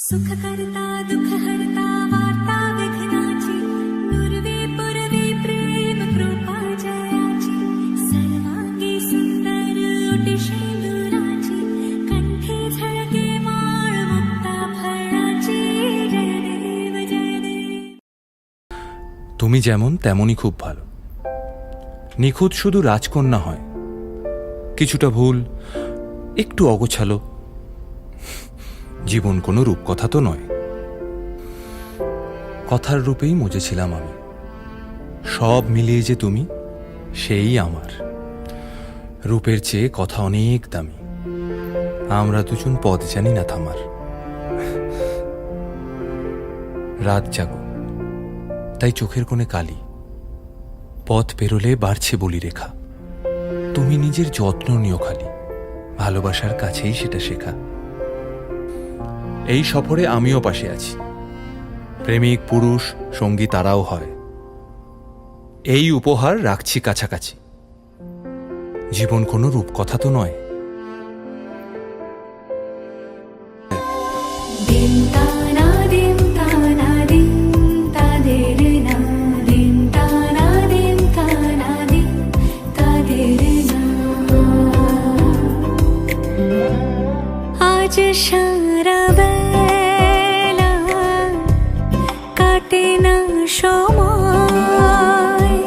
सुख करता दुख हरता वार्ता विघ्नाची नुरवी पुरवी प्रेम कृपा जयाची सर्वांगी सुंदर ओटी शेंदुराची कंठी झळके माळ मुक्ता फळाची जय देव जय देव। তুমি যেমন তেমনই খুব ভালো। নিখুঁত শুধু রাজকন্যা হয়, কিছুটা ভুল, একটু অগোছালো। জীবন কোনো রূপকথা তো নয়, কথার রূপেই মজেছিলাম আমি। সব মিলিয়ে যে তুমি, সেই আমার। রূপের চেয়ে কথা অনেক দামি, আমরা দুজন পথ জানি না থামার। রাত জাগো, তাই চোখের কোণে কালি, পথ পেরোলে বাড়ছে বলি রেখা। তুমি নিজের যত্ন নিও খালি, ভালোবাসার কাছেই সেটা শেখা। এই সফরে আমিও পাশে আছি, প্রেমিক পুরুষ সঙ্গী তারাও হয়। এই উপহার রাখছি কাছাকাছি, জীবন কোনো রূপকথা তো নয়। आज সারা বেলা কাটে না সময়,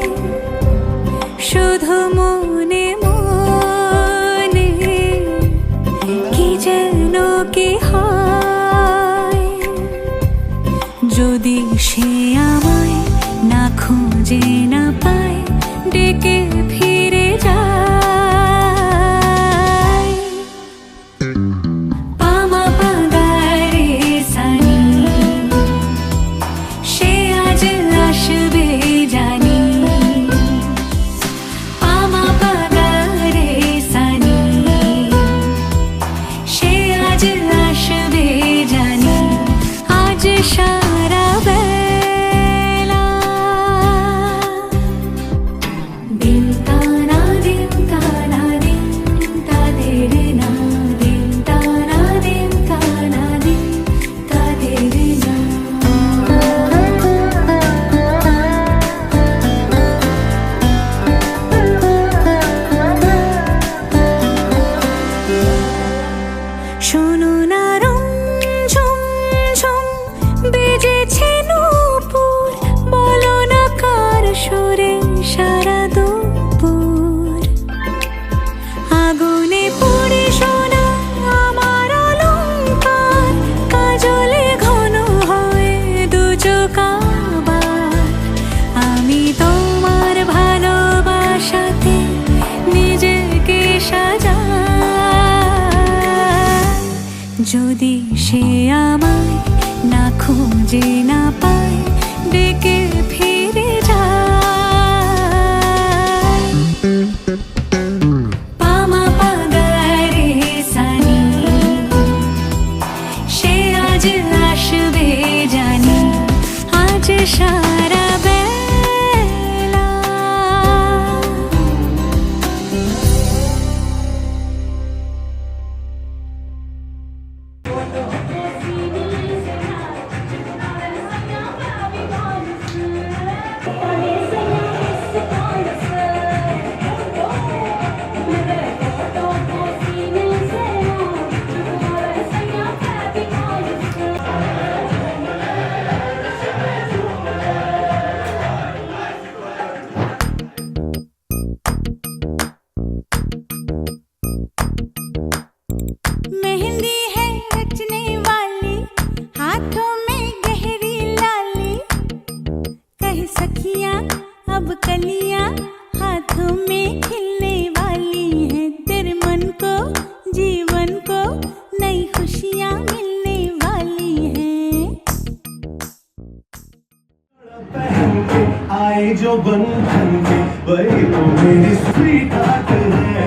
শুধু মনে মনে কি যেন কি হয়। যদি সে আমায় না খুঁজে না পায়, ডেকে ফিরে যায়। যদি সে আমায় না খুঁজে না পায়, ডেকে ফিরে যায়। পামা পাগারে সানি, সে আজ আসবে জানি, আজ সারা বেলা। मेहंदी है रचने वाली, हाथों में गहरी लाली, कहे सखियां अब कलियां हाथों में खिलने वाली हैं। तेरे मन को जीवन को नई खुशियां मिलने वाली हैं। आए जो बंधन के वही तो मेरी स्वीट हार्ट है।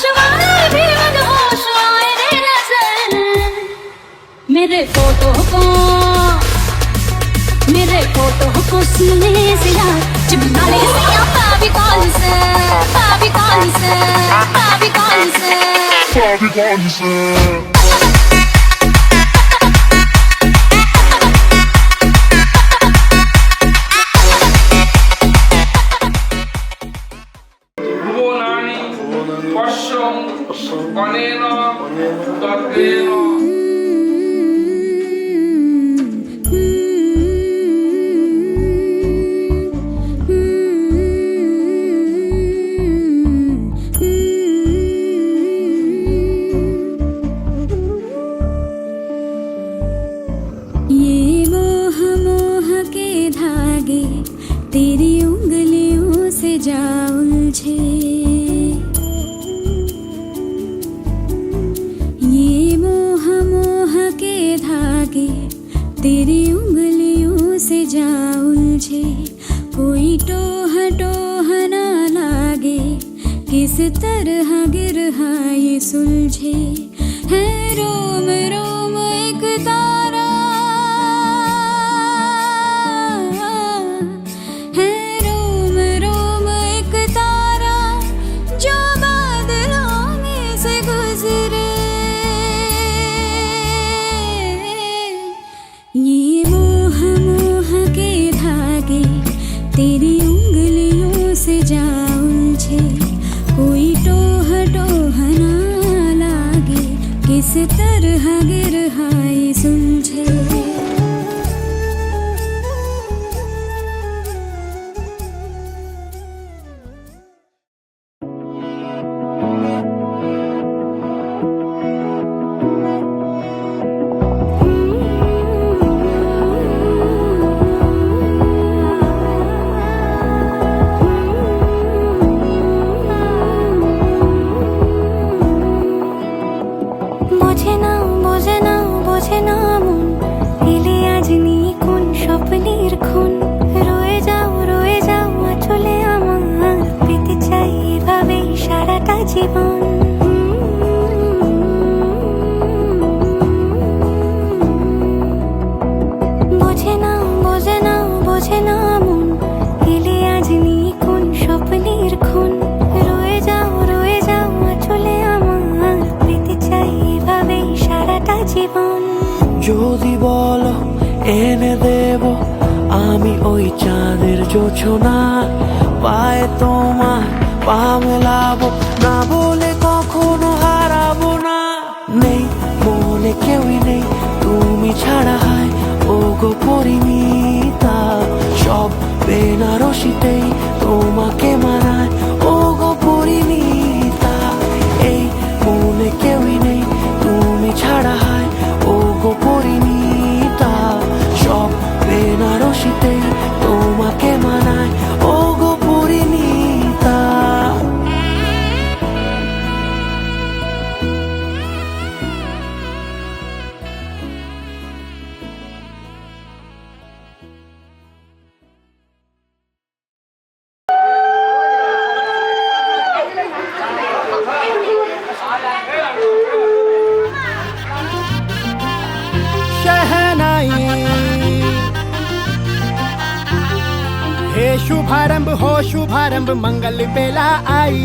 Shiva मेरे फोटो को सीने से यार चिपका ले इसे या पापी कॉल से पापी कॉल से पापी कॉल से पापी कॉल से ये मोह मोह के धागे तेरी उंगलियों से जा उलझे ये मोह मोह के धागे तेरी उंगलियों से जा उलझे कोई टोह टोह ना लागे किस तरह गिरहा ये सुलझे है रोम रोम एक तारा है रोम रोम एक तारा जो बादलों में से गुजरे ये मोह मोह के धागे तेरी उंगलियों से जा उलझे कोई टोह टोह ना लागे किस तरह गिरहा ये सुलझे বোঝে না মন এলে আজ নিয়ে কোন স্বপ্নের খুন রয়ে যাও চলে আমার পেতে চাই এভাবেই সারাটা জীবন বোঝে না মন এলে আজ নিয়ে কোন স্বপ্নের খুন রয়ে যাও চলে আমার পেতে চাই এভাবেই সারাটা জীবন যদি বলো এনে দেব আমি ওই চাঁদের জোছনা পায়ে তোমার পা মেলাবো না বলে কখনো হারাবো না নেই মনে কেউই নেই তুমি ছাড়া হয় ও গো পরিমিতা সব বেনারসিতেই তোমাকে মানায় ও গো পরিমিতা এই মনে কেউই নেই তুমি ছাড়া হয় ও গো পরিমিতা সব বেনারসিতেই তোমাকে মানায় ও গো পরিমিতা शुभारंभ हो शुभारंभ मंगल बेला आई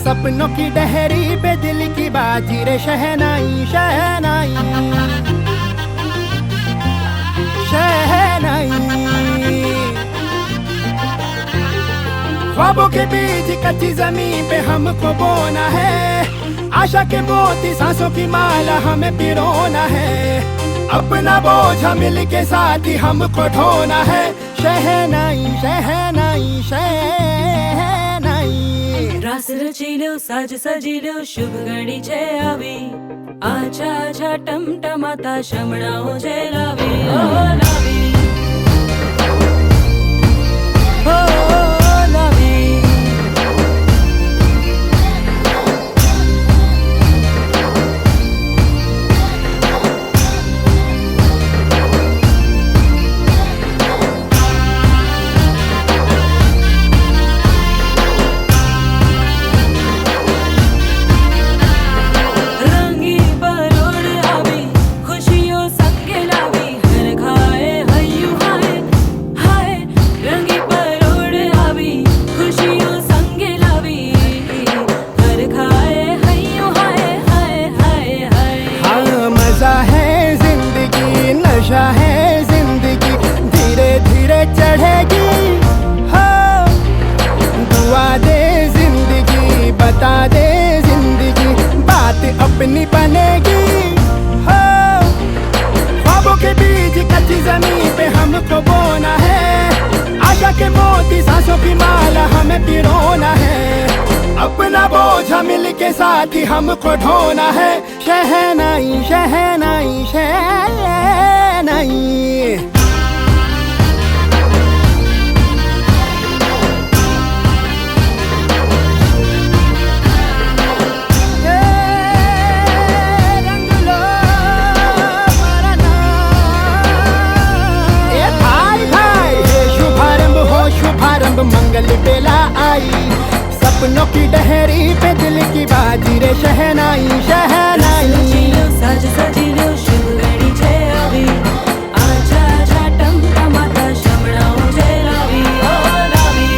सपनों की डहरी पे दिल की बाजी रे शहनाई शहनाई शहनाई ख्वाबों के बीच कच्ची जमीन पे हमको बोना है आशा के मोती सांसों की माला हमें पिरोना है अपना बोझा मिल के साथ ही हमको ढोना है शहनाई शहनाई शहनाई रास रचिलो साज सजिलो शुभ घड़ी छे आवी आछा आछा टमटमाता शमणाओ छे लावी ओ लावी ओ लावी रंगी परोड़ आवी खुशियों सा नशा है जिंदगी धीरे धीरे चढ़ेगी हो दुआ दे जिंदगी बता दे जिंदगी बात अपनी बनेगी हो ख्वाबों के बीज कच्ची जमीन पे हमको बोना है आशा के मोती सांसों की माला हमें पिरोना है अपना बोझ मिल के साथ ही हमको ढोना है शहनाई शहनाई शहनाई शुभारंभ मंगल बेला आई सपनों की डहरी पे दिल की बाजी रे शहनाई शहनाई सजीलो साज सजीलो शुभ घड़ी છે આવી આજા આજા ટમટમાતા શમણાઓ છે લાવી ઓ લાવી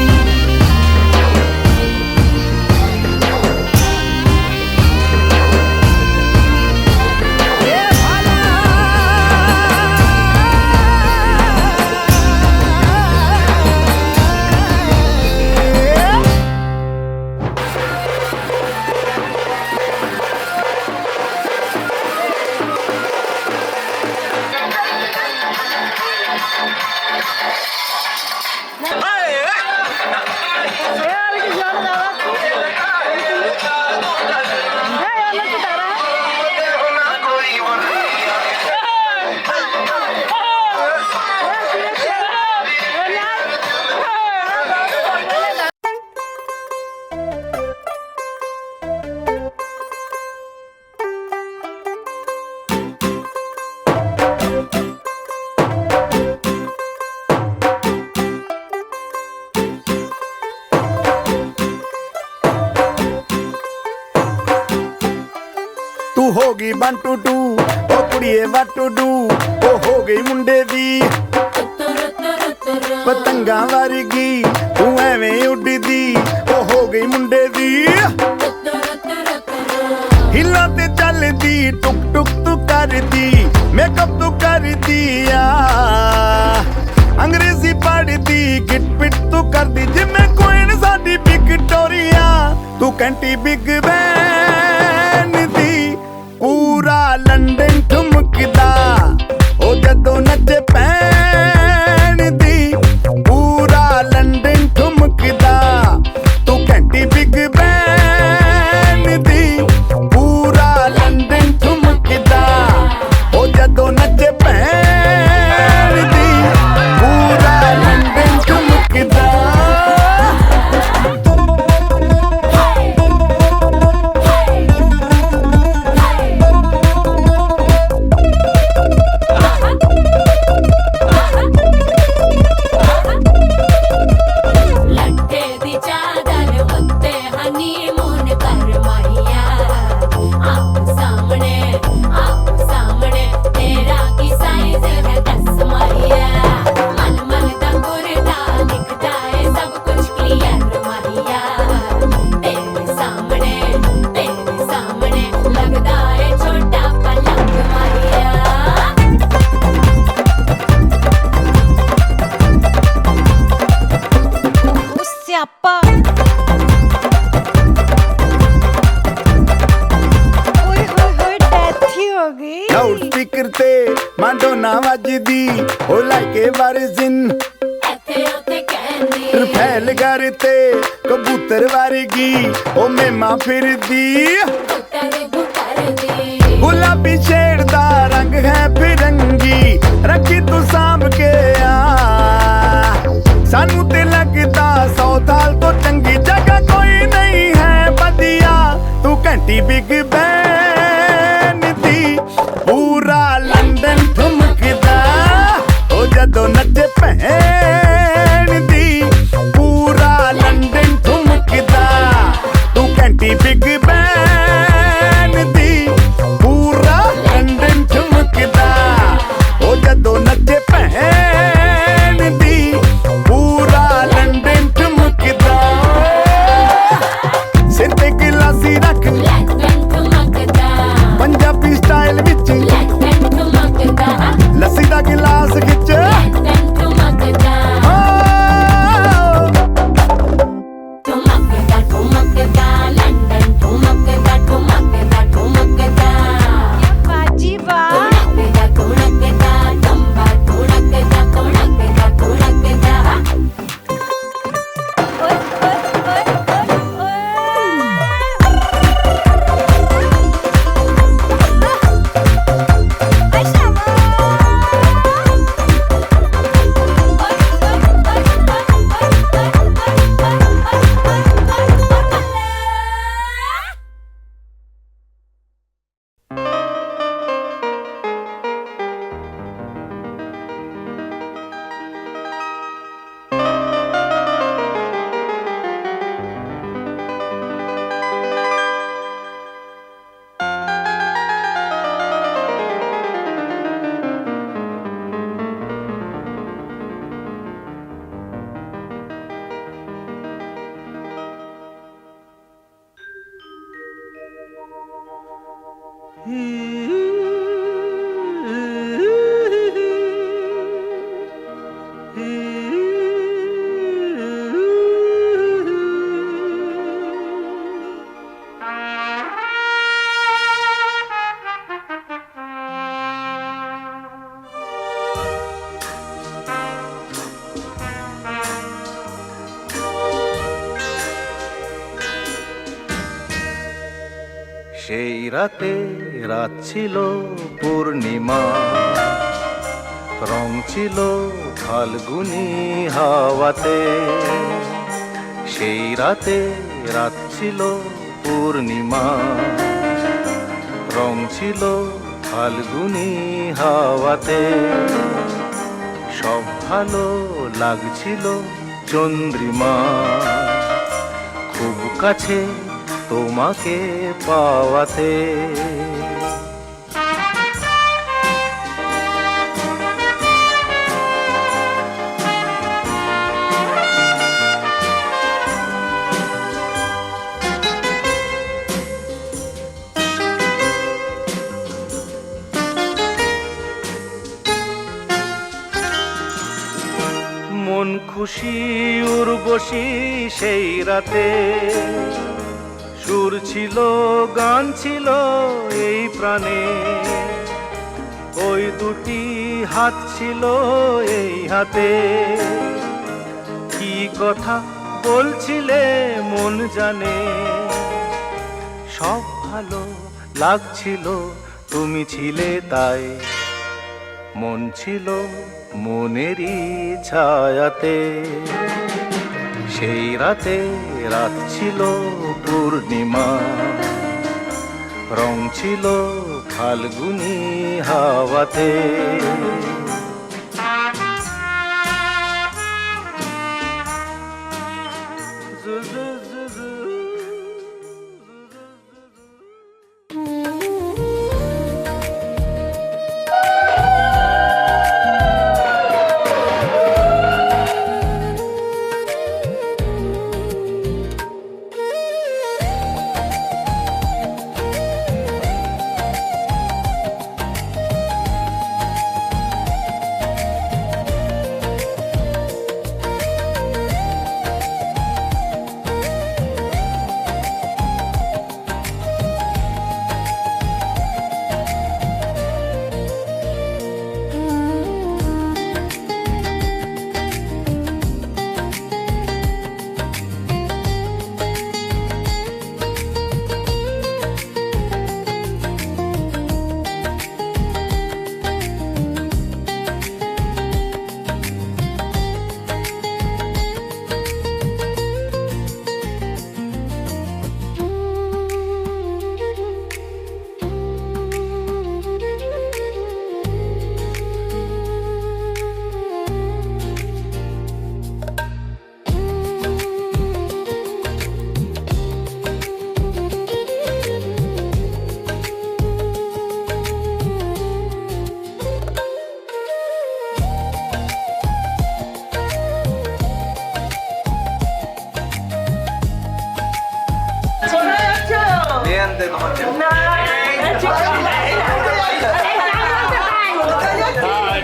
तू होगी 1 2 2 ओ कुड़िए what to do ओ हो गई मुंडे दी पतंगा वर्गी तू एवें उड़दी ओ हो गई मुंडे दी हिला ते चलदी टुक टुक तू करदी मेकअप तू कर दिया अंग्रेजी पढ़दी गिट पिट तू करदी जिम्मे कोइन साडी विक्टोरिया तू कैंटी बिग बैन दी पूरा लंदन ठुमकदा ओ जदों नचे पैन दी पूरा लंदन ठुमकदा तू घंटी बिग बैन दी पूरा लंदन ठुमकदा ओ जदों नचे पैन दी पूरा लंदन ठुमकदा लट्टे दी चादर उत्ते हनीमून कर माहिया आप सामने तेरा की साइज है 10 माहिया मन मन दा गुरदा दिखदा है सब कुछ क्लियर माहिया तेरे सामने लगदा है छोटा पलंग माहिया ਸਿਆਪਾ ਓਏ ਹੋਏ ਹੋਏ ਡੈਥ ਹੀ ਹੋ ਗਈ ਲਾਊਡ ਸਪੀਕਰ ਤੇ ਮਾਂਡੋਨਾ ਵੱਜਦੀ ਉਹ ਲਾਈਕੇ ਵਰਜ਼ਨ ਇੱਥੇ ਉੱਥੇ ਕਹਿੰਦੀ ਰਫੈਲ ਘਰ ਤੇ ਕਬੂਤਰ ਵਰਗੀ ਉਹ ਮੇਮਾ ਫਿਰਦੀ ਗੁੱਟਰ ਦੀ ਗੁਲਾਬੀ ਸ਼ੇਡ ਦਾ ਰੰਗ ਹੈ ਫਿਰੰਗੀ ਰੱਖੀ ਤੂੰ ਸਾਂਭ ਕੇ ਆ ਸਾਨੂੰ ਤੇ ਲੱਗਦਾ 100 ਸਾਲ ਤੋਂ ਚੰਗੀ ਜਗ੍ਹਾ ਕੋਈ ਨਹੀਂ ਹੈ ਵਧੀਆ ਤੂੰ ਘੰਟੀ ਬਿਗ ਬੈਨ ਦੀ ਪੂਰਾ ਲੰਡਨ ਠੁਮਕਦਾ ਉਹ ਜਦੋਂ ਨੱਚੇ ਭੈਣ ਦੀ ਪੂਰਾ ਲੰਡਨ ਠੁਮਕਦਾ ਤੂੰ ਘੰਟੀ ਬਿਗ ਬੈਨ ਦੀ ਪੂਰਾ ਲੰਡਨ ਠੁਮਕਦਾ ਉਹ ਜਦੋਂ ਨੱਚੇ ਭੈਣ ਦੀ ਪੂਰਾ ਲੰਡਨ ਠੁਮਕਦਾ ਸਿਰ ਤੇ ਗਿਲਾਸੀ ਰੱਖ ਲੰਡਨ ਠੁਮਕਦਾ ਪੰਜਾਬੀ ਸਟਾਈਲ ਵਿੱਚ ਲੰਡਨ ਠੁਮਕਦਾ ਲੱਸੀ ਦਾ সেই রাতে রাত ছিল পূর্ণিমা, রং ছিল ফাল্গুনি হাওয়াতে। সেই রাতে রাত ছিল পূর্ণিমা, রং ছিল ফাল্গুনি হাওয়াতে। সব ভালো লাগছিল চন্দ্রিমা, খুব কাছে তোমাকে পাওয়াতে। মন খুশি উর্বশী সেই রাতে, সুর ছিল গান ছিল এই প্রাণে। ওই দুটি হাত ছিল এই হাতে, কি কথা বলছিলে মন জানে। সব ভালো লাগছিল তুমি ছিলে তাই, মন ছিল মনেরই ছায়াতে। সেই রাতে রাত ছিল পূর্ণিমা, রং ছিল ফাল্গুনি হাওয়াতে।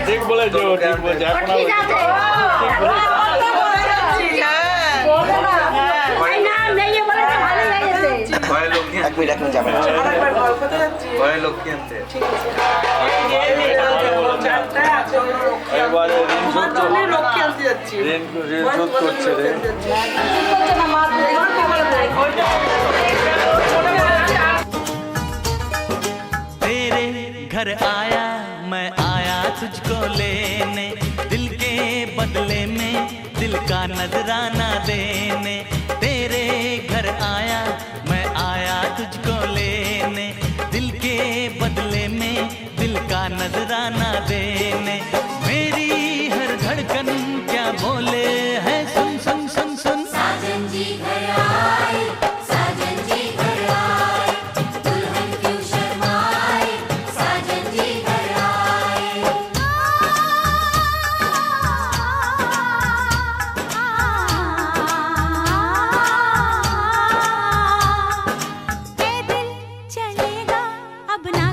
ঠিক বলেছো, ঠিক বলেছো। এখন লক্ষ্মী আনতে করছে রে। तेरे घर आया मैं आया तुझको लेने, दिल के बदले में दिल का नजराना देने। तेरे घर आया मैं आया तुझको लेने, दिल के बदले में दिल का नजराना देने। मेरी हर धड़कन क्या बोले है सुन सुन सुन सुन। साजन जी घर आए, साजन जी घर आए, दुल्हन क्यों शर्माए, साजन जी घर आए। ये दिल चलेगा अब ना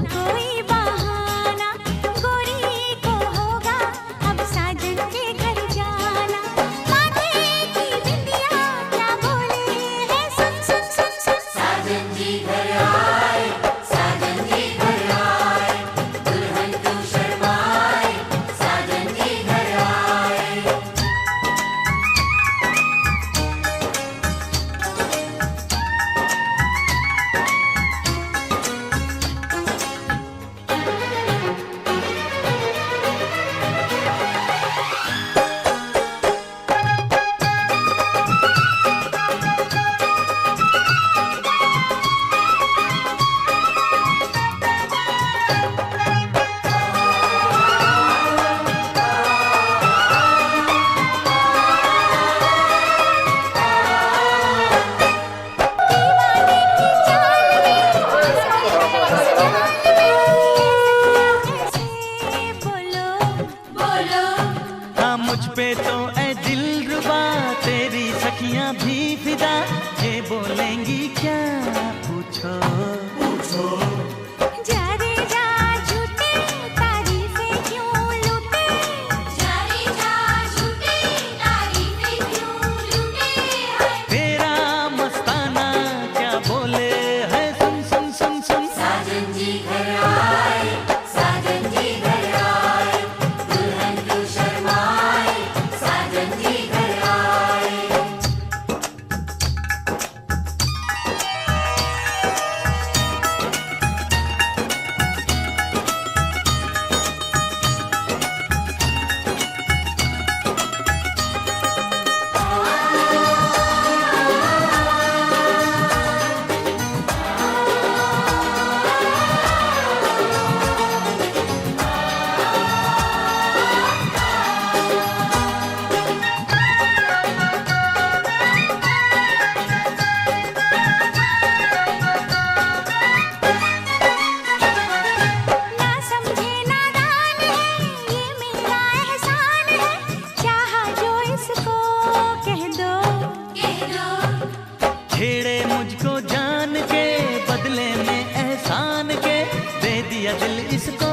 या दिल इसको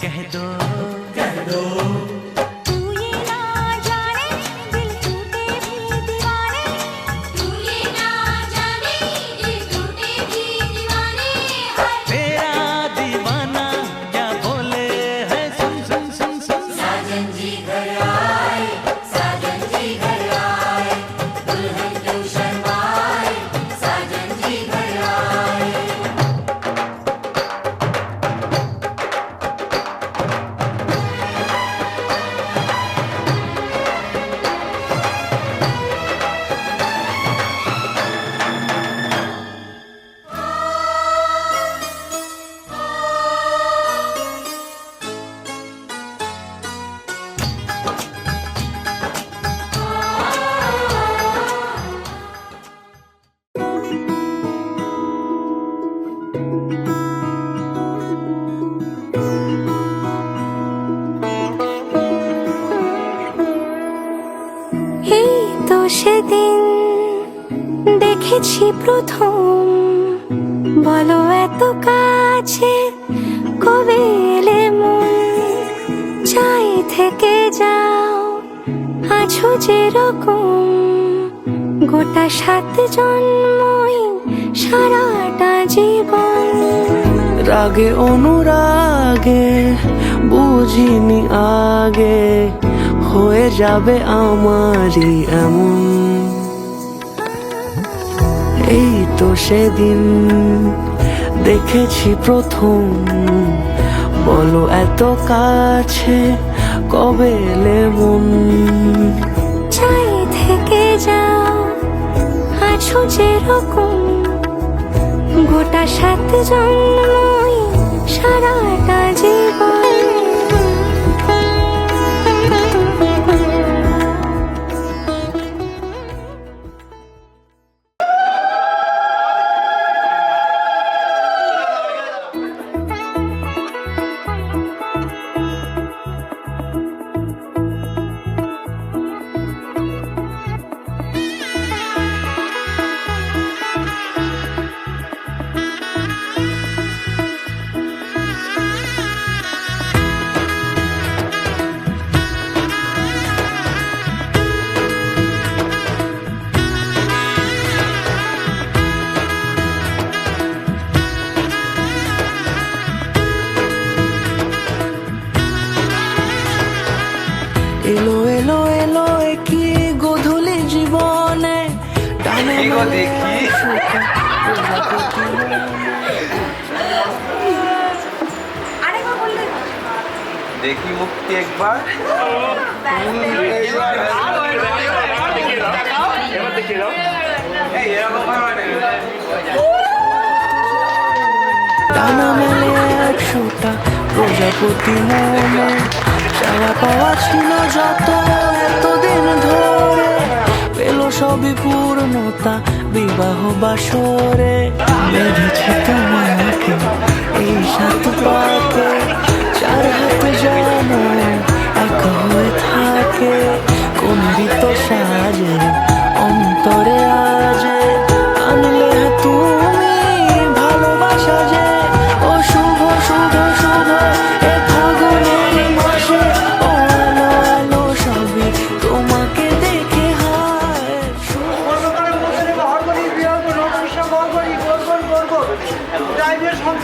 कह दो तू ये ना जाने दिल टूटे भी दीवाने तू ये ना जाने दिल टूटे भी दीवाने हाय तेरा दीवाना क्या बोले है सुन सुन सुन सुन साजन जी घर आए साजन जी घर आए दुल्हन क्यों शर्माए साजन जी घर आए এই তো সেদিন দেখেছি প্রথম বলো এত কাছে কবে এলে মন চাই থেকে যাও আছো যেরকম গোটা 7 জন্মই সারাটা জীবন রাগে অনুরাগে বুঝিনি আগে হয়ে যাবে আমারই এমন এই তো সেদিন দেখেছি প্রথম বলো এত কাছে কবে এলে মন চাই থেকে যাও আছো যেরকম গোটা 7 জন্মই সারাটা জীবন এলো এলো এলো কি গধূলি জীবনে টানে দেখি দেখি মুক্তি একবার টানা মেলে 100টা প্রজাপতি মনে চাওয়া পাওয়া ছিল যত এতদিন ধরে পেল সবই পূর্ণতা বিবাহ বাসরে বেঁধেছে তোমাকে এই 7 পাকে 4 হাত যেন এক হয়ে থাকে কোন ঋত সাজে অন্তরে আজে আনলে তুমি ভালোবাসা যে ও শুভ শুভ শুভ এ ফাগুনের মাসে ও আলো আলো সবই তোমাকে দেখে হায় শুভ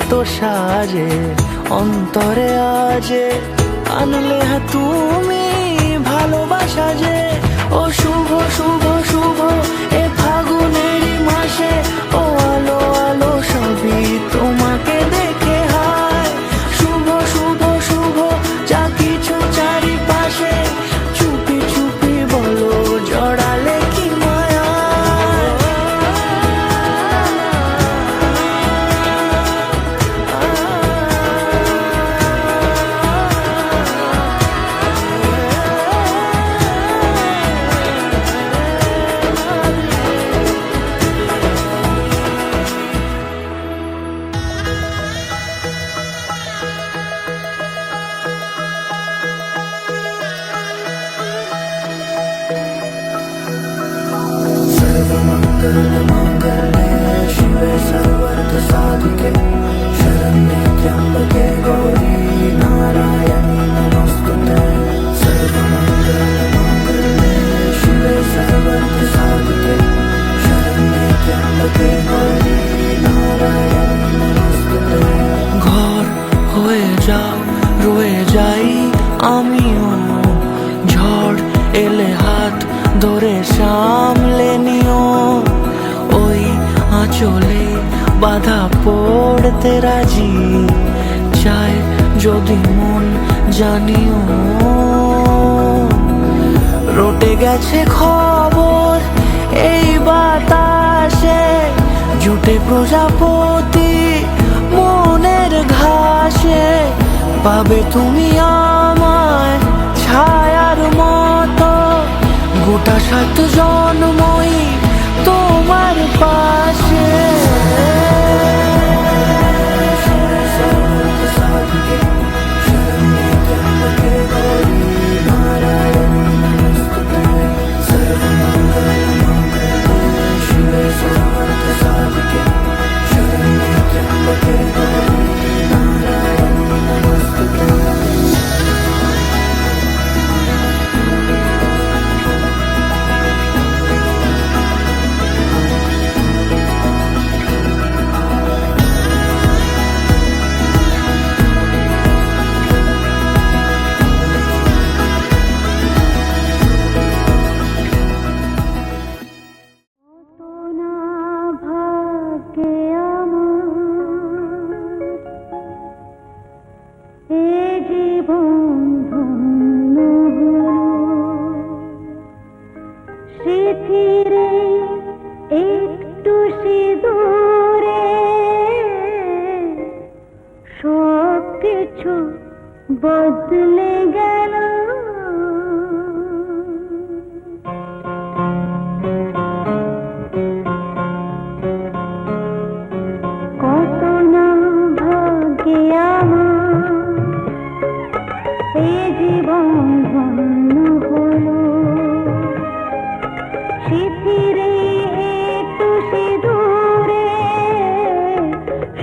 এত সাজে অন্তরে আজে আনলে হ্যাঁ তুমি ভালোবাসা যে ও শুভ শুভ শুভ এ ফাগুনেরই মাসে ও আলো আলো সবই তোমাকে দেখে হায় শুভ শুভ শুভ যা কিছু চারিপাশে চুপি চুপি বলো জড়ালে কি মায়া ঘর হয়ে যাও রয়ে যাই আমিও ঝড় এলে হাত ধরে সামলে নিও ওই আঁচলে বাধা পড়তে রাজি চায় যদি মন জানিও রটে গেছে খবর এই বাতাসে জুটে প্রজাপতি মনের ঘাসে পাবে তুমি আমায় ছায়ার মতো গোটা 7 জন্মই তোমার পাশে বদলে গেল কত না ভাগ্যে আমার এই জীবন ধন্য হলো শিথিরে একটু সিঁদুরে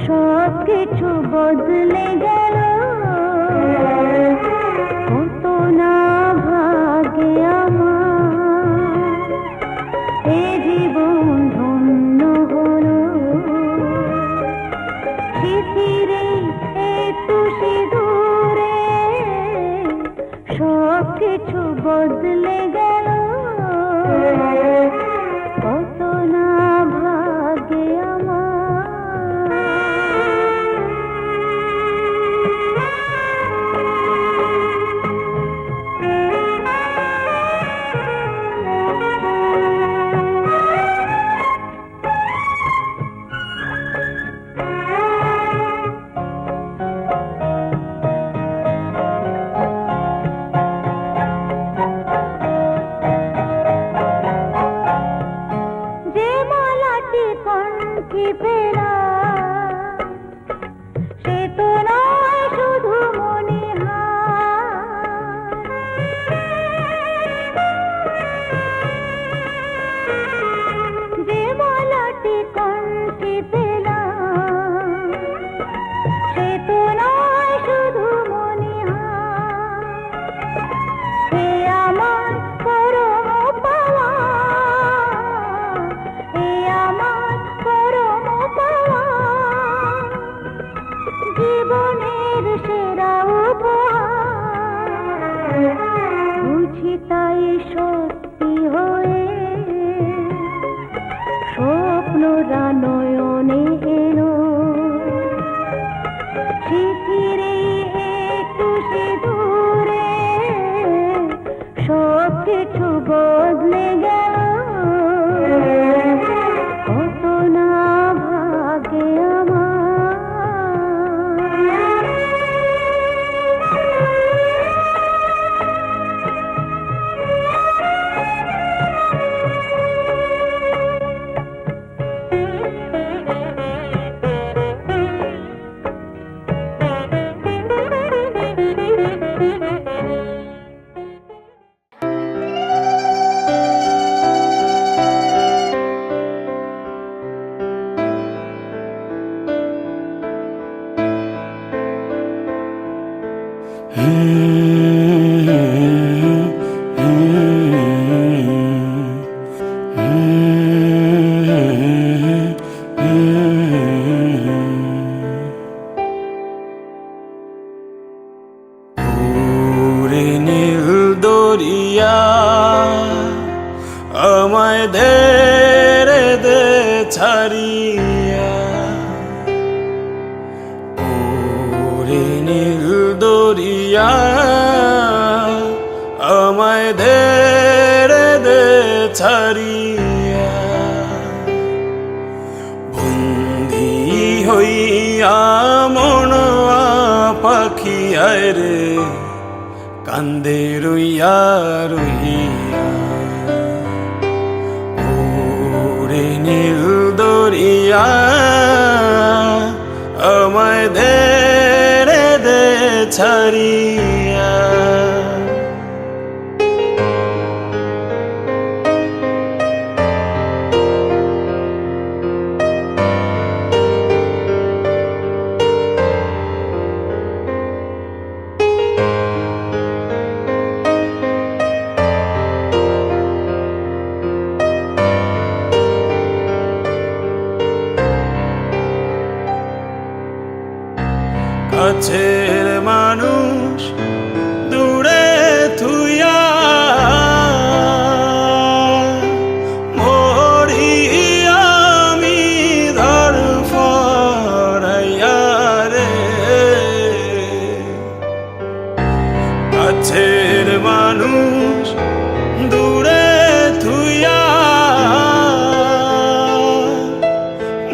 সব কিছু বদলে গেল কত না ভাগ্যে আমার এ জীবন ধন্য হলো শিথিরে একটু সিঁদুরে সব কিছু বদলে গেল কত না ভাগ্যে আমার ওরে নীল দরিয়া আমায় দে রে দে ছাড়িয়া, ওরে নীল দরিয়া আমায় দে রে দে ছাড়িয়া, বন্দি হইয়া মনয়া পাখি আয় রে কান্দে রইয়া রইয়া, ওরে নীল দরিয়া আমায় দে রে দে ছাড়িয়া। কাছের মানুষ দূরে থুইয়া মরি আমি ধর ফরাইয়া রে, কাছের মানুষ দূরে থুইয়া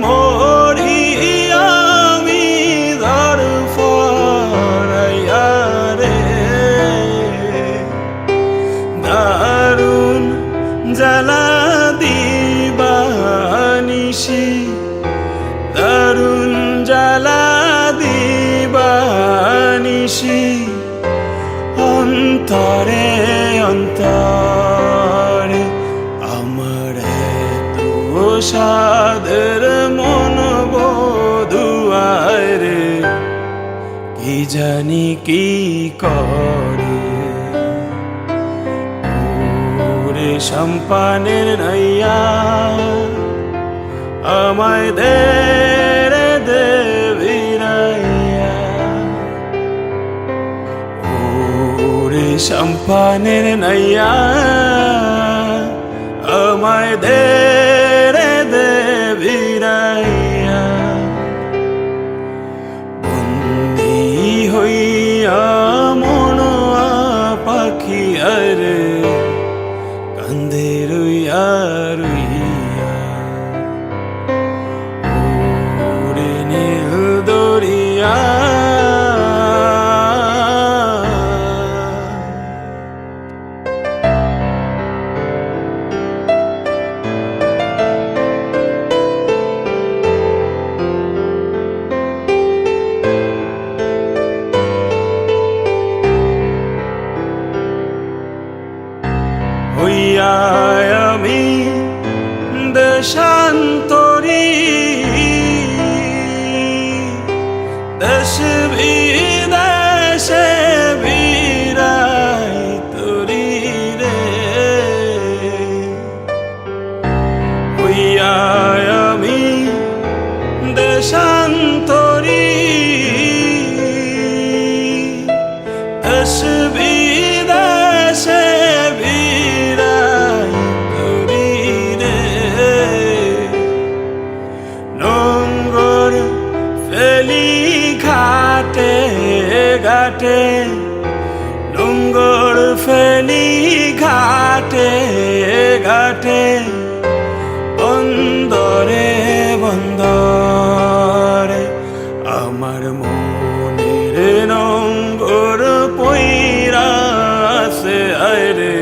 মরি আমি ধর ফরাইয়া রে, দারুণ জ্বালা দিবানিশি, দারুণ জ্বালা দিবানিশি, অন্তরে অন্তরে আমার তো সাদের মন বধুয়ায় রে, কি জানি কি করে, ওরে সম্পানের নাইয়া আমায় দে রে দে ভিড়াইয়া, ওরে সম্পানের নাইয়া আমায় দে রে দে ভিড়াইয়া, বন্দি হইয়া মনয়া পাখি আয় রে কান্দে রইয়া রইয়া, ওরে নীল দরিয়া হইয়া আমি দেশান্তরী, দেশ বিদেশে বিরাই তরি রে, হইয়া আমি দেশান্তরী, দেশ বিদেশে বিরাই তরি রে, নোংর ফেলি ঘাটে ঘাটে, নোংর ফেলি ঘাটে ঘাটে, বন্দরে বন্দরে আমার মনের নোংর পইরা আছে আয় রে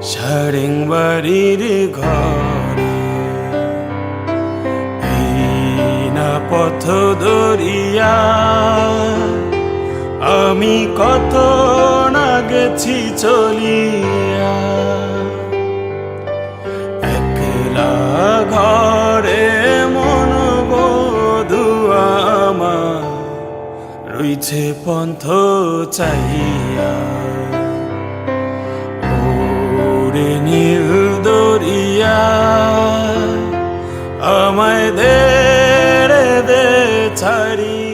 সারেং বাড়ির ঘরে, না পথ ধরিয়া আমি কত না গেছি চলিয়া, একলা ঘরে মন বধু আমার রইছে পন্থ চাহিয়া ওরে নীল দরিয়া আমায় দে রে দে ছাড়িয়া।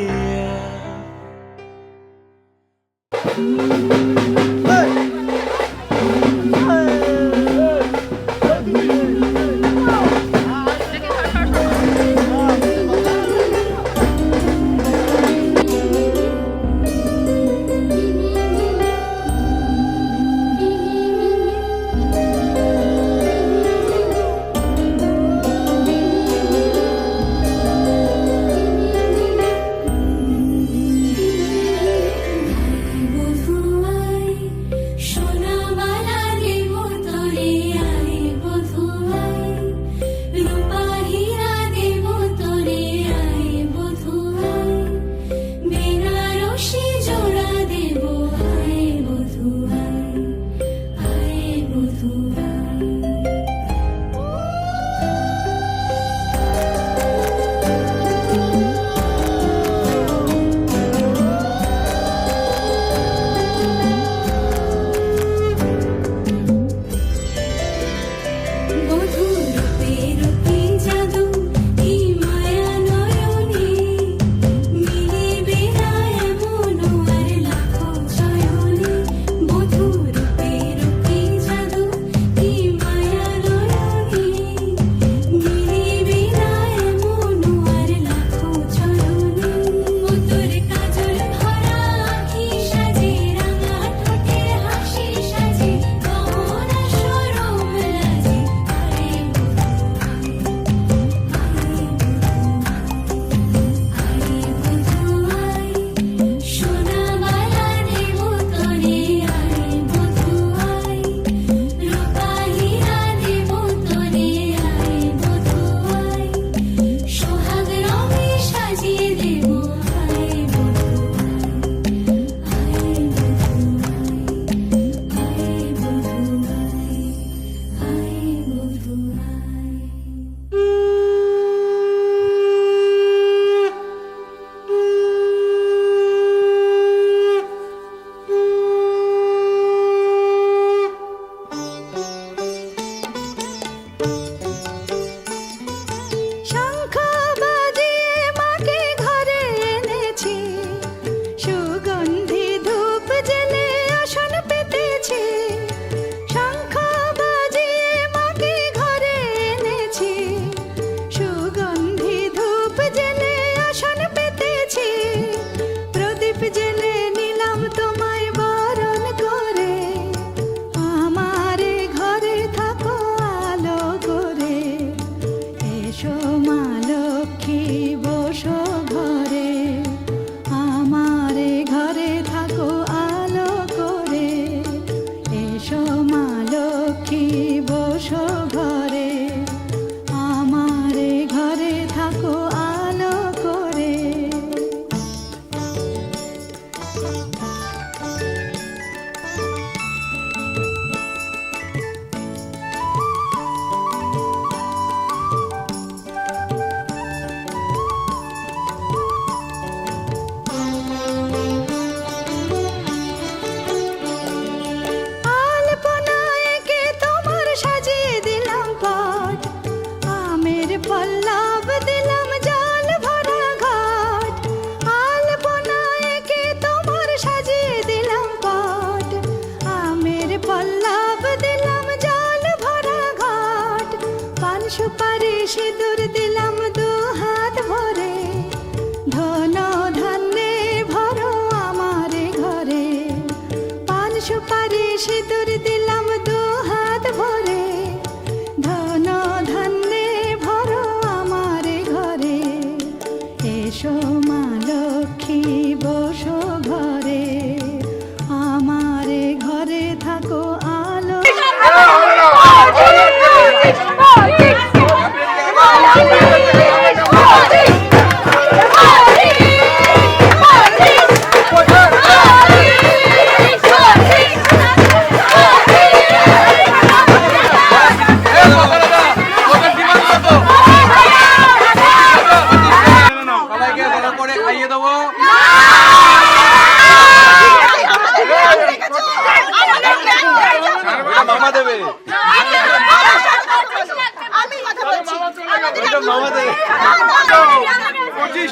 খাইয়ে দেবো।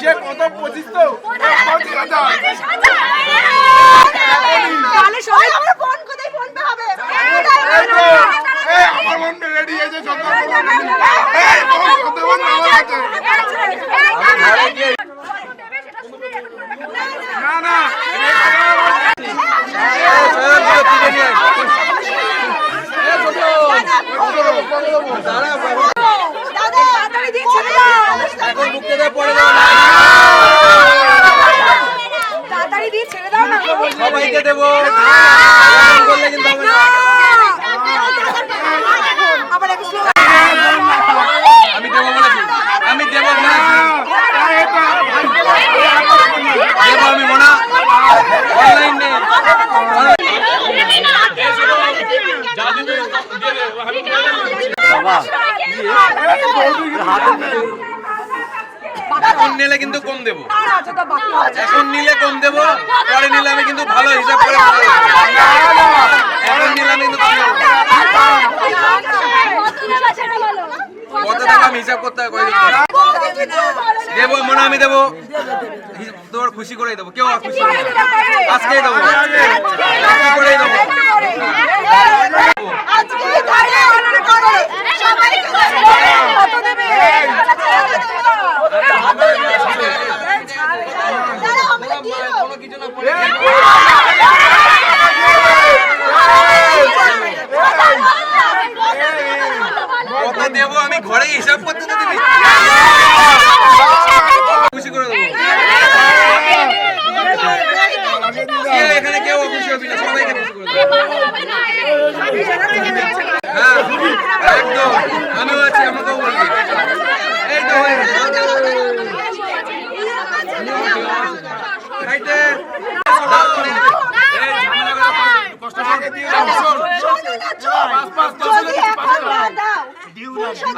সে কত 25 তো তাহলে সবাই আমরা ফোন কোথায় ফোন পে হবে আমার মন রেডি আছে না না তাড়াতাড়ি দিয়ে ছেড়ে দাও না সবাইকে দেবো বললে কিন্তু হবে না। আবার একটু slow আমি দেবো বলেছি, আমি দেবো বলেছি, দেবো আমি মোনা অনলাইন নেই। এখন নিলে কিন্তু কম দেবো, এখন নিলে কম দেবো, পরে নিলে আমি কিন্তু ভালো হিসাব করে দেবো। এখন নিলে আমি কিন্তু কম দেবো। কত টাকা আমি হিসাব করতে হবে, দেবো মনে আমি দেবো, তোর খুশি করেই দেবো, কেউ খুশি করে দেবো, আজকেই দেবো, খুশি করেই দেবো। কত দেবো আমি ঘরে হিসাব করতে তো দিবি, খুশি করে দেবো। এখানে কেউ খুশি হবি না, সবাইকে খুশি করে দেবো। হ্যাঁ একদম, আমিও আছি, আমাকেও বলবি। এই তো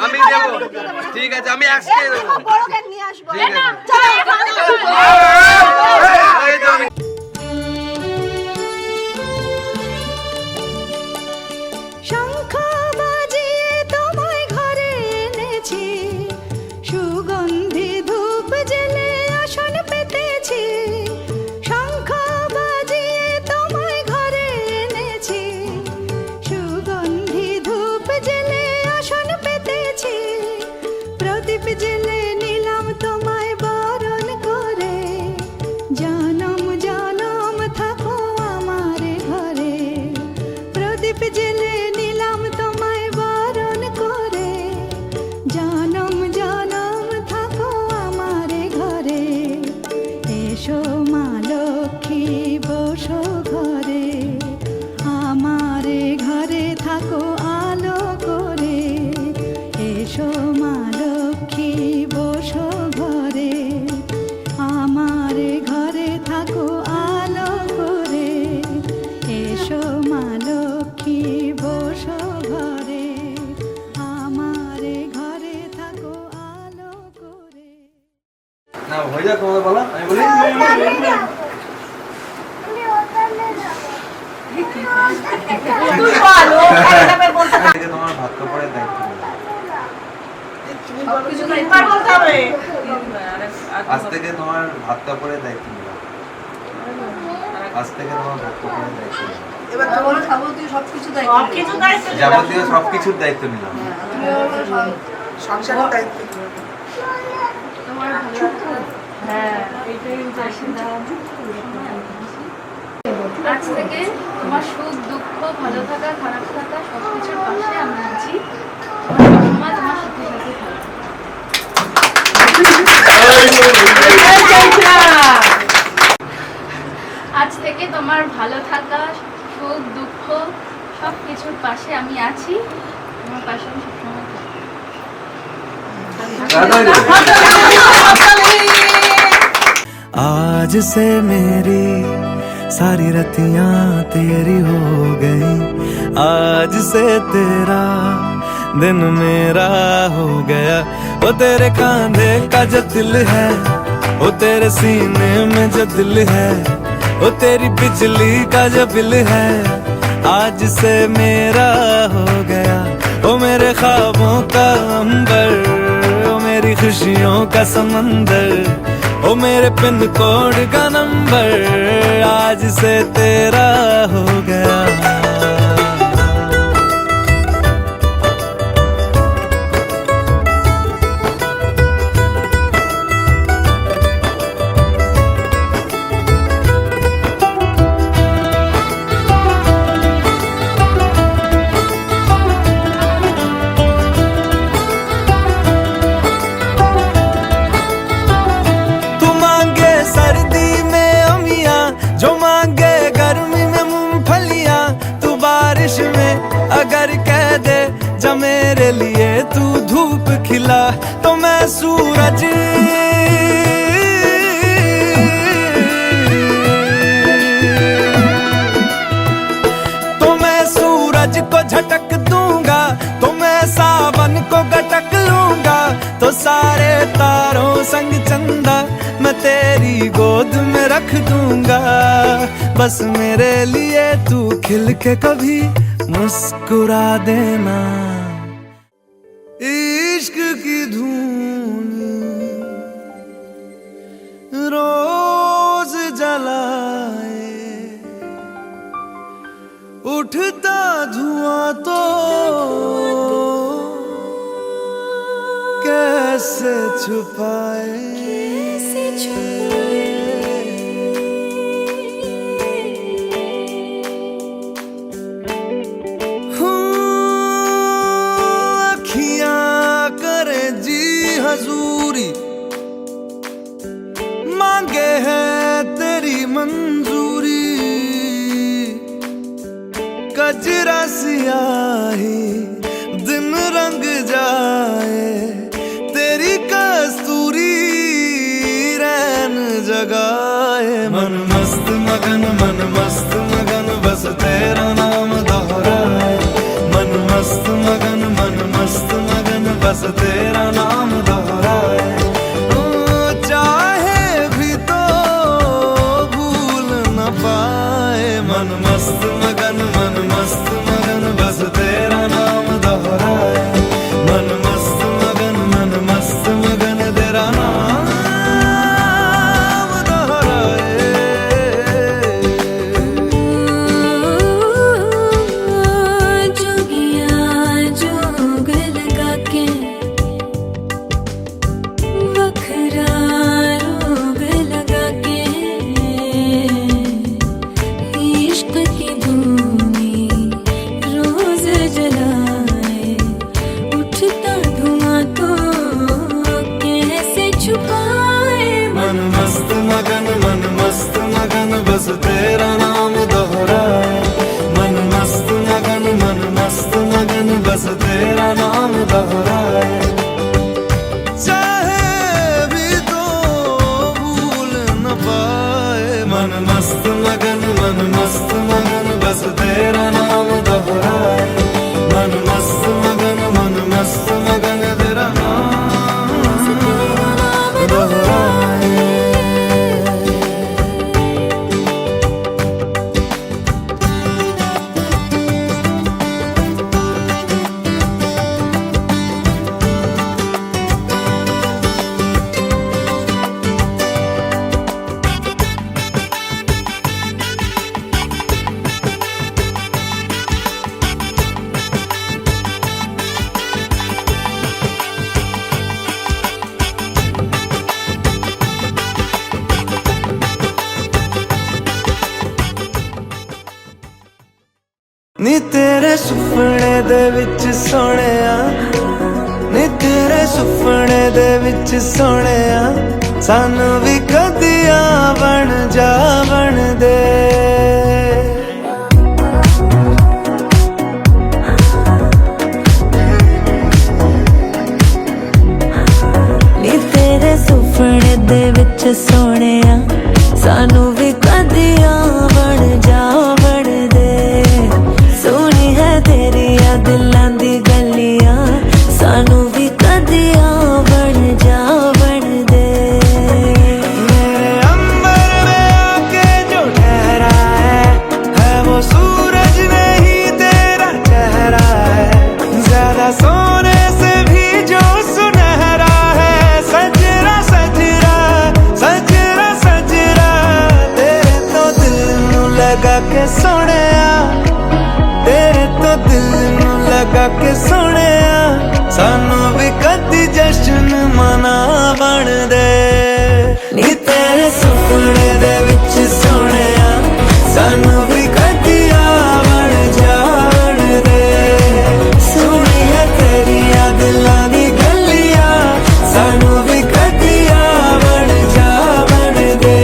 আমি দেবো, ঠিক আছে আমি আজকে দেবো, ঠিক আছে। শঙ্খ বাজিয়ে তোমায় ঘরে এনেছি, সুগন্ধি ধূপ জেলে আসন পেতেছি। শঙ্খ বাজিয়ে তোমায় ঘরে এনেছি, সুগন্ধি ধূপ জেলে আসন পেতেছি। প্রদীপ জেলে নিলাম তোমায় বরণ করে, জনম জনম থাকো আমার ঘরে। প্রদীপ জেলে নিলাম তোমায় বরণ করে, জনম জনম থাকো আমার ঘরে। এসো মা লক্ষ্মী বসো ঘরে, আমার ঘরে থাকো আলো করে। এসো মা লক্ষ্মী বসো ঘরে, আমার ঘরে থাকো আলো করে। এসো মা লক্ষ্মী বসো ঘরে, আমার ঘরে থাকো আলো করে। না হয়ে যাক তোমাদের বলা, আমি বলি তুই বলো একদমই বলতে আজ থেকে তোমার ভাত কাপড়ের দায়িত্ব নিলাম। কিছু না একবার বলতে হবে। আজ থেকে তোমার ভাত কাপড়ের দায়িত্ব নিলাম, আজ থেকে তোমার ভাত কাপড়ের দায়িত্ব নিলাম, এবার তোমার যাবতীয় সবকিছু দায়িত্ব যাবতীয় সবকিছুর দায়িত্ব নিলাম। সংসারের দায়িত্ব আজ থেকে তোমার সুখ দুঃখ ভালো থাকা খারাপ থাকা সবকিছুর পাশে আমি আছি, তোমার তোমার সাথে সাথে থাকবো। আজ থেকে তোমার ভালো থাকা সুখ দুঃখ সবকিছুর পাশে আমি আছি, তোমার পাশে আমি সবসময় থাকবো। आज से मेरी सारी रतियां तेरी हो गई, आज से तेरा दिन मेरा हो गया। वो तेरे कांधे का जो दिल है, वो तेरे सीने में जो दिल है, वो तेरी बिजली का जो बिल है, आज से मेरा हो गया। वो मेरे ख्वाबों का अंबर, वो मेरी खुशियों का समंदर, ओ मेरे पिन कोड का नंबर आज से तेरा हो गया। अगर कह दे जब मेरे लिए तू धूप खिला तो मैं सूरज को झटक दूंगा, तो मैं सावन को गटक लूंगा, तो सारे तारों संग चंदा मैं तेरी गोद में रख दूंगा। बस मेरे लिए तू खिल के कभी मुस्कुरा देना। इश्क की धून रोज जलाए, उठता धुआं तो कैसे छुपाए, अखियां करे जी हजूरी, मांगे है तेरी मंजूरी। कजरा सियाही दिन रंग जाए, तेरी कस्तूरी रैन जगाए। मन मस्त मगन बस तेरा नाम दोहराए। मन मस्त मगन बस तेरा नाम दोहराए। चाहे भी तो भूल न पाए। मन मस्त मगन बस तेरा नाम दोहराए। मन मस्त मगन तेरा नाम दोहराए। जोगिया जोग लगा के वखरा रोग लगा के, इश्क की धूनी रोज जलाए, उठता धुआं तो कैसे छुपाए। मन मस्त मगन बस तेरा नाम दोहराए। मन मस्त मगन बस तेरा नाम दोहराए। चाहे भी तो भूल न पाए। मन मस्त मगन बस तेरा नाम दोहराए। मन मस्त मगन तेरा नाम दोहराए। नी तेरे सुपने दे विच सोहणिया, नी तेरे सुपने दे विच सोहणिया, सानू भी कदिया बन दे। नी तेरे सुपने दे विच सोहणिया, सानू भी कदिया बन दे। सोनी है तेरिया दिलां दी गलियां, सानू भी कदिया बन दे। मेरे अंबर में आके जो ठहरा है वो सूरज नहीं तेरा चेहरा है। ज्यादा सोने से भी जो सुनहरा है, सजरा लगा के सोने तेरे तो दिल नू लगा के सोने सानू भी कदी जश्न मना बन दे नी तेरे सुपने दे विच सोने सानू भी कदी बन जान दे सोनी है तेरिया दिलां दी गलियां सानू भी कदी बन दे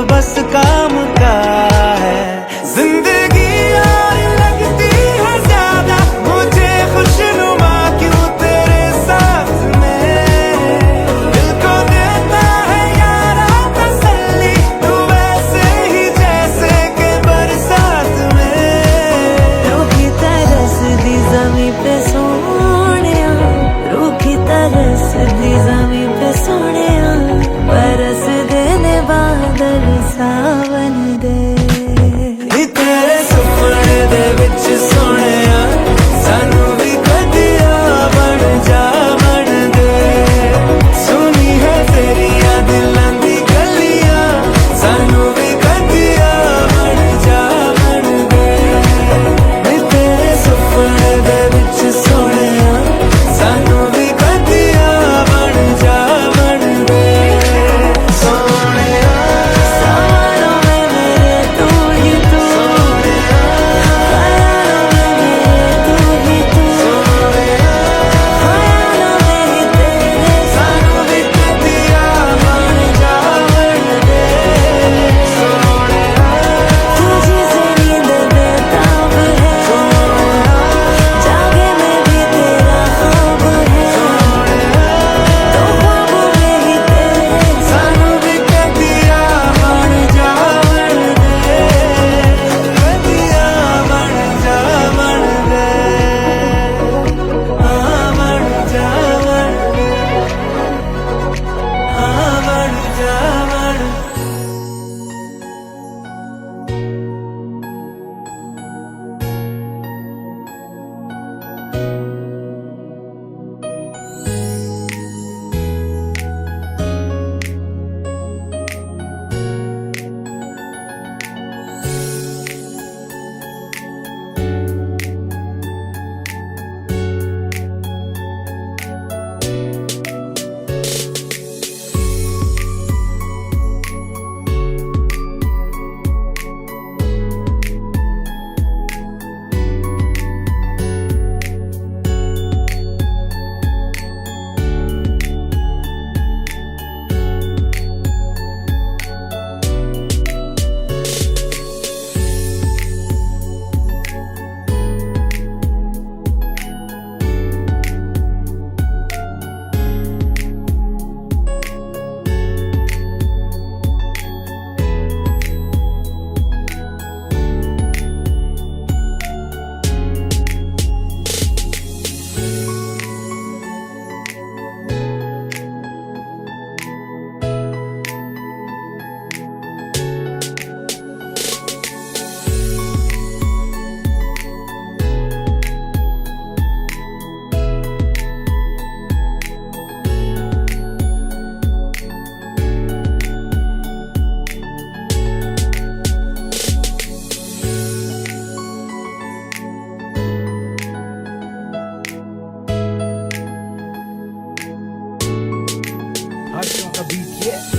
बस काम का है जिंदगी और लगती है ज्यादा मुझे खुशनुमा क्यों तेरे साथ में दिल को देता है यारा तसल्ली तू वैसे ही जैसे के बरसात में रूखी तरस दी ज़मीं पे सोनिया रूखी तरस दी ज़मीं पे सोनिया बरस देने बादल सावन दे नी तेरे सुपने दे विच सोने सानू भी कदिया बन दे सुनी है तेरिया दिलां दी गलियां सानू भी कदिया बन दे नी तेरे सुपने दे विच सोने सानू भी कदिया बन दे सोने सवालों में मेरे तू ही तू ख्यालों में मेरे तू ही तू ख्यालों में ही तेरे सानू भी कदिया बन दे तुझी से नींद बेताब है जागे में भी तेरा ख्वाब है तो ख्वाबों में ही तेरे सानू भी कदिया बन दे कदिया बन दे हाँ बन Hot on the beat, yeah.